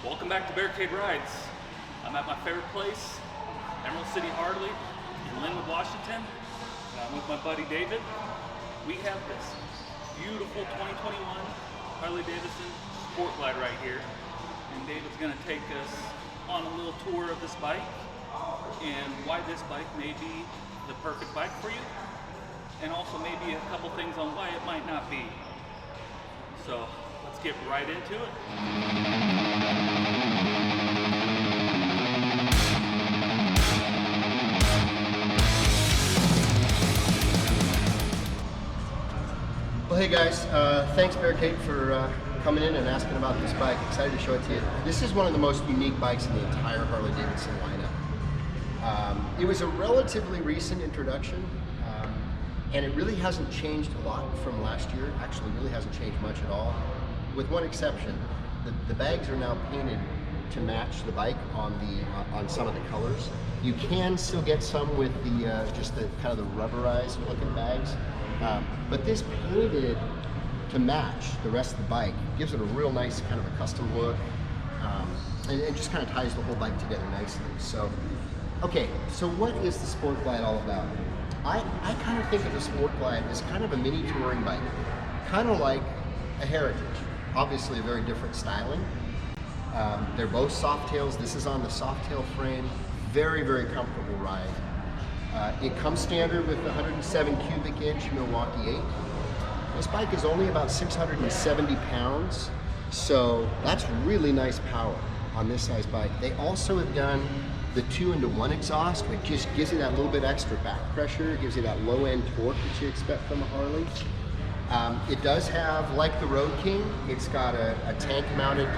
Welcome back to Barricade Rides. I'm at my favorite place, Emerald City Harley in Lynnwood, Washington. I'm with my buddy David. We have this beautiful 2021 Harley Davidson Sport Glide right here. And David's going to take us on a little tour of this bike and why this bike may be the perfect bike for you. And also maybe a couple things on why it might not be. So let's get right into it. Well, hey guys, thanks Barricade for coming in and asking about this bike. Excited to show it to you. This is one of the most unique bikes in the entire Harley Davidson lineup. It was a relatively recent introduction, and it really hasn't changed a lot from last year. Actually, really hasn't changed much at all, with one exception. The bags are now painted to match the bike on some of the colors. You can still get some with the just the kind of the rubberized looking bags. But this painted to match the rest of the bike gives it a real nice kind of a custom look, and it just kind of ties the whole bike together nicely. So, okay, so what is the Sport Glide all about? I kind of think of the Sport Glide as kind of a mini touring bike, kind of like a Heritage. Obviously a very different styling. They're both soft tails. This is on the soft tail frame. Very, very comfortable ride. It comes standard with the 107 cubic inch Milwaukee 8. This bike is only about 670 pounds, so that's really nice power on this size bike. They also have done the 2-in-1 exhaust, which just gives you that little bit extra back pressure, gives you that low end torque that you expect from a Harley. It does have, like the Road King, it's got a tank mounted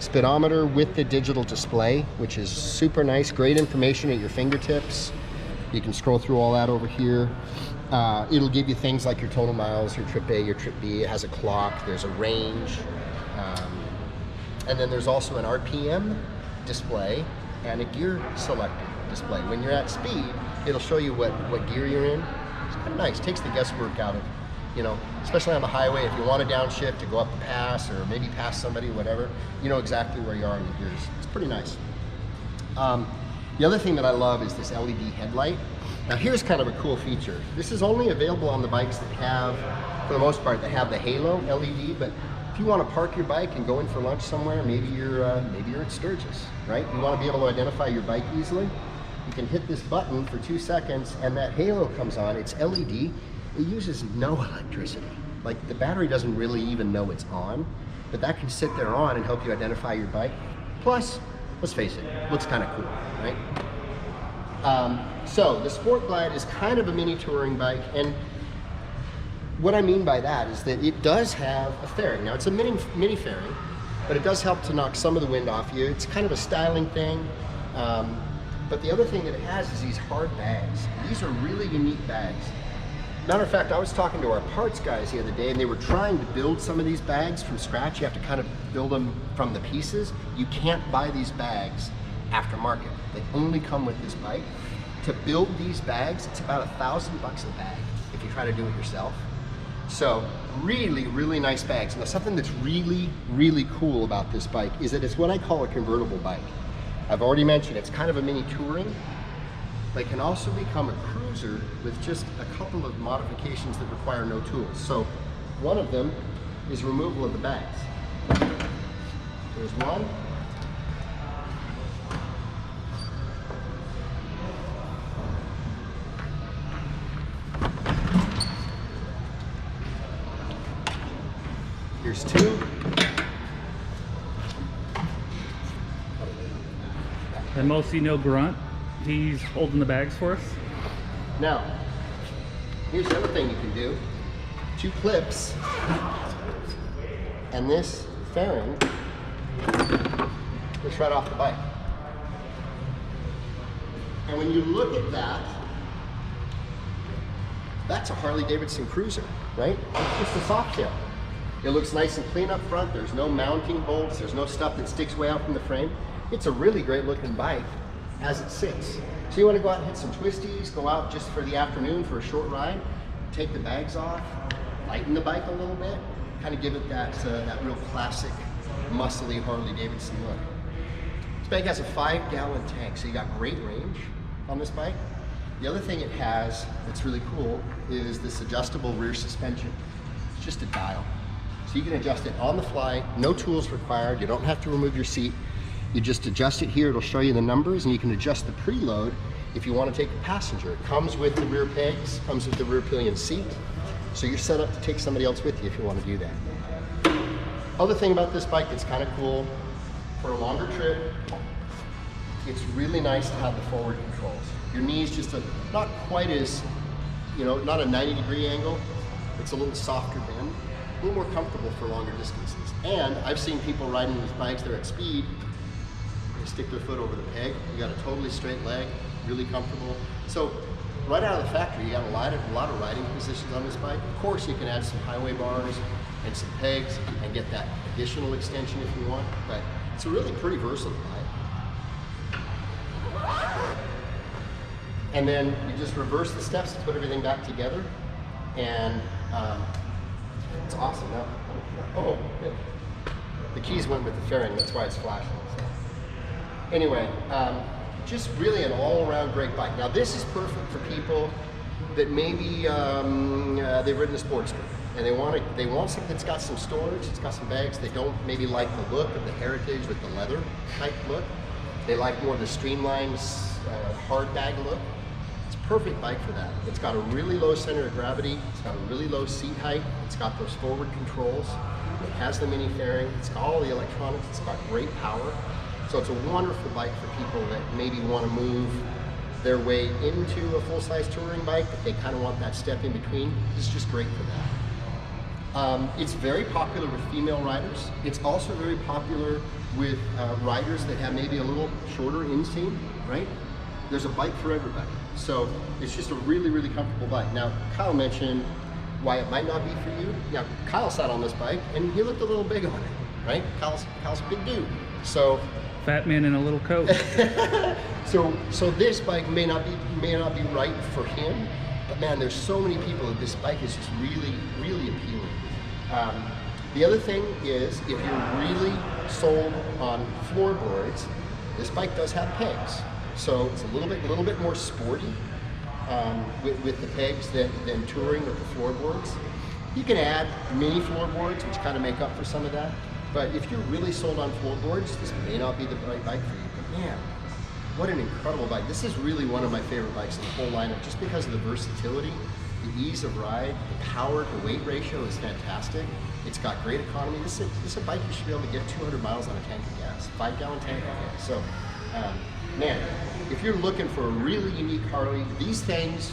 speedometer with the digital display, which is super nice. Great information at your fingertips. You can scroll through all that over here. It'll give you things like your total miles, your trip A, your trip B. It has a clock, there's a range. And then there's also an RPM display and a gear selector display. When you're at speed, it'll show you what gear you're in. It's kind of nice, takes the guesswork out of, you know, especially on the highway, if you want to downshift to go up the pass or maybe pass somebody, whatever, you know exactly where you are in the gears. It's pretty nice. The other thing that I love is this LED headlight. Now here's kind of a cool feature. This is only available on the bikes that have, for the most part, they have the halo LED, but if you want to park your bike and go in for lunch somewhere, maybe you're at Sturgis, right? You want to be able to identify your bike easily. You can hit this button for 2 seconds and that halo comes on. It's LED. It uses no electricity. Like the battery doesn't really even know it's on, but that can sit there on and help you identify your bike. Plus, let's face it, it looks kind of cool, right? So the Sport Glide is kind of a mini touring bike, and what I mean by that is that it does have a fairing. Now it's a mini fairing, but it does help to knock some of the wind off you. It's kind of a styling thing. But the other thing that it has is these hard bags. These are really unique bags. Matter of fact, I was talking to our parts guys the other day, and they were trying to build some of these bags from scratch. You have to kind of build them from the pieces. You can't buy these bags aftermarket. They only come with this bike. To build these bags, it's about $1,000 a bag if you try to do it yourself. So really, really nice bags. Now something that's really, really cool about this bike is that it's what I call a convertible bike. I've already mentioned it's kind of a mini touring, but it can also become a cruiser with just a couple of modifications that require no tools. So one of them is removal of the bags. There's one. Here's two. And mostly no grunt. He's holding the bags for us. Now, here's the other thing you can do. 2 clips, and this fairing is right off the bike. And when you look at that, that's a Harley Davidson cruiser, right? It's just a soft tail. It looks nice and clean up front. There's no mounting bolts. There's no stuff that sticks way out from the frame. It's a really great looking bike as it sits. So you want to go out and hit some twisties, go out just for the afternoon for a short ride, take the bags off, lighten the bike a little bit, kind of give it that, that real classic muscly Harley Davidson look. This bike has a 5-gallon tank, so you got great range on this bike. The other thing it has that's really cool is this adjustable rear suspension. It's just a dial. So you can adjust it on the fly, no tools required, you don't have to remove your seat. You just adjust it here, it'll show you the numbers, and you can adjust the preload if you want to take a passenger. It comes with the rear pegs, comes with the rear pillion seat, so you're set up to take somebody else with you if you want to do that. Other thing about this bike that's kind of cool, for a longer trip, it's really nice to have the forward controls. Your knees just not quite as, not a 90-degree angle, it's a little softer bend, a little more comfortable for longer distances. And I've seen people riding these bikes, they're at speed, they stick their foot over the peg, you got a totally straight leg, really comfortable. So right out of the factory, you got a lot of riding positions on this bike. Of course, you can add some highway bars and some pegs and get that additional extension if you want, but it's a really pretty versatile bike. And then you just reverse the steps to put everything back together, and it's awesome. Now, the keys went with the fairing, that's why it's flashing. So. Anyway, just really an all-around great bike. Now this is perfect for people that maybe they've ridden a Sportster and they want something that's got some storage, it's got some bags. They don't maybe like the look of the Heritage with the leather type look. They like more of the streamlined hard bag look. It's a perfect bike for that. It's got a really low center of gravity. It's got a really low seat height. It's got those forward controls. It has the mini fairing. It's got all the electronics. It's got great power. So it's a wonderful bike for people that maybe want to move their way into a full-size touring bike, but they kind of want that step in between. It's just great for that. It's very popular with female riders. It's also very popular with riders that have maybe a little shorter inseam, right? There's a bike for everybody. So it's just a really, really comfortable bike. Now, Kyle mentioned why it might not be for you. Now, Kyle sat on this bike and he looked a little big on it, right? Kyle's a big dude. So fat man in a little coat. so this bike may not be right for him, but man, there's so many people that this bike is just really, really appealing. The other thing is, if you're really sold on floorboards, this bike does have pegs. So it's a little bit more sporty with the pegs than touring with the floorboards. You can add mini floorboards, which kind of make up for some of that. But if you're really sold on floorboards, this may not be the right bike for you. But man, what an incredible bike. This is really one of my favorite bikes in the whole lineup, just because of the versatility, the ease of ride, the power to weight ratio is fantastic. It's got great economy. This is a bike you should be able to get 200 miles on a tank of gas, 5-gallon tank of gas. So, man, if you're looking for a really unique Harley, these things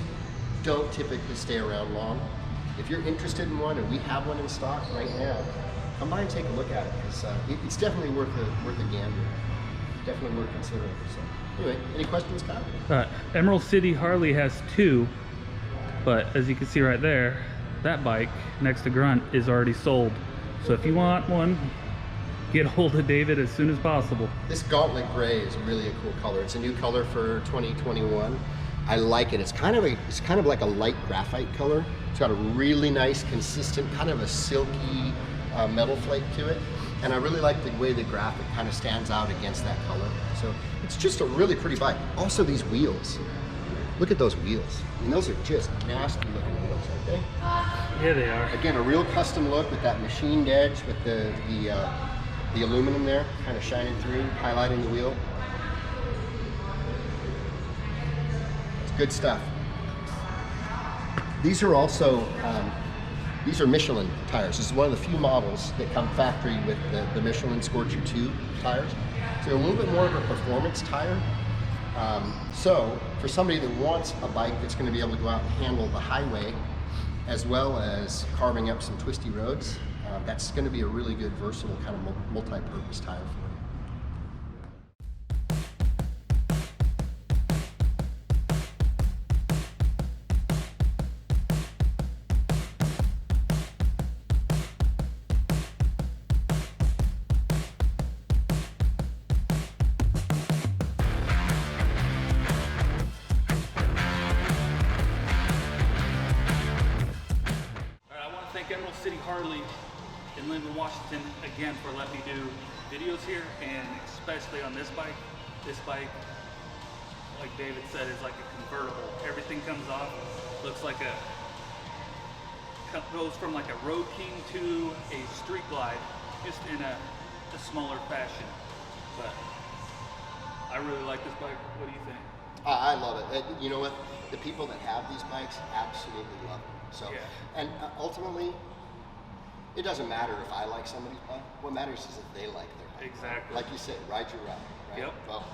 don't typically stay around long. If you're interested in one, and we have one in stock right now, come by and take a look at it, because it's definitely worth a gander. Definitely worth considering. So, anyway, any questions, Kyle? Emerald City Harley has 2, but as you can see right there, that bike next to Grunt is already sold. So if you want one, get a hold of David as soon as possible. This Gauntlet Gray is really a cool color. It's a new color for 2021. I like it. It's kind of like a light graphite color. It's got a really nice, consistent, kind of a silky metal flake to it. And I really like the way the graphic kind of stands out against that color. So it's just a really pretty bike. Also these wheels. Look at those wheels. I mean, those are just nasty looking wheels, aren't they? Yeah, they are. Again, a real custom look with that machined edge with the aluminum there, kind of shining through, highlighting the wheel. It's good stuff. These are also, these are Michelin tires. This is one of the few models that come factory with the Michelin Scorcher 2 tires. So a little bit more of a performance tire. So for somebody that wants a bike that's going to be able to go out and handle the highway as well as carving up some twisty roads, that's going to be a really good versatile kind of multi-purpose tire for you. Emerald City Harley in Lynnwood, Washington, again, for letting me do videos here, and especially on this bike. This bike, like David said, is like a convertible. Everything comes off, looks like goes from like a Road King to a Street Glide, just in a smaller fashion. But I really like this bike. What do you think? I love it. You know what? The people that have these bikes absolutely love them. So, Yeah. and ultimately, it doesn't matter if I like somebody's bike. What matters is if they like their bike. Exactly. Like you said, ride your ride. Right? Yep. Well,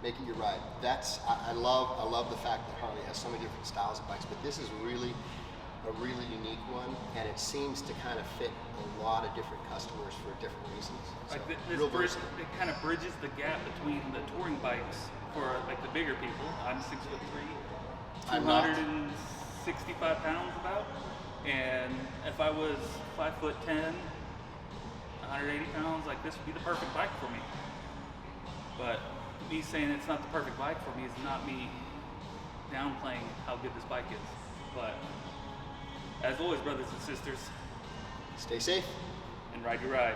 make it your ride. I love the fact that Harley has so many different styles of bikes, but this is really a really unique one, and it seems to kind of fit a lot of different customers for different reasons. So, Like real this versatile. it kind of bridges the gap between the touring bikes for like the bigger people. I'm 6'3", I'm not. 265 pounds about, and if I was 5'10", 180 pounds, like this would be the perfect bike for me. But me saying it's not the perfect bike for me is not me downplaying how good this bike is. But as always, brothers and sisters, Stay safe. and ride your ride.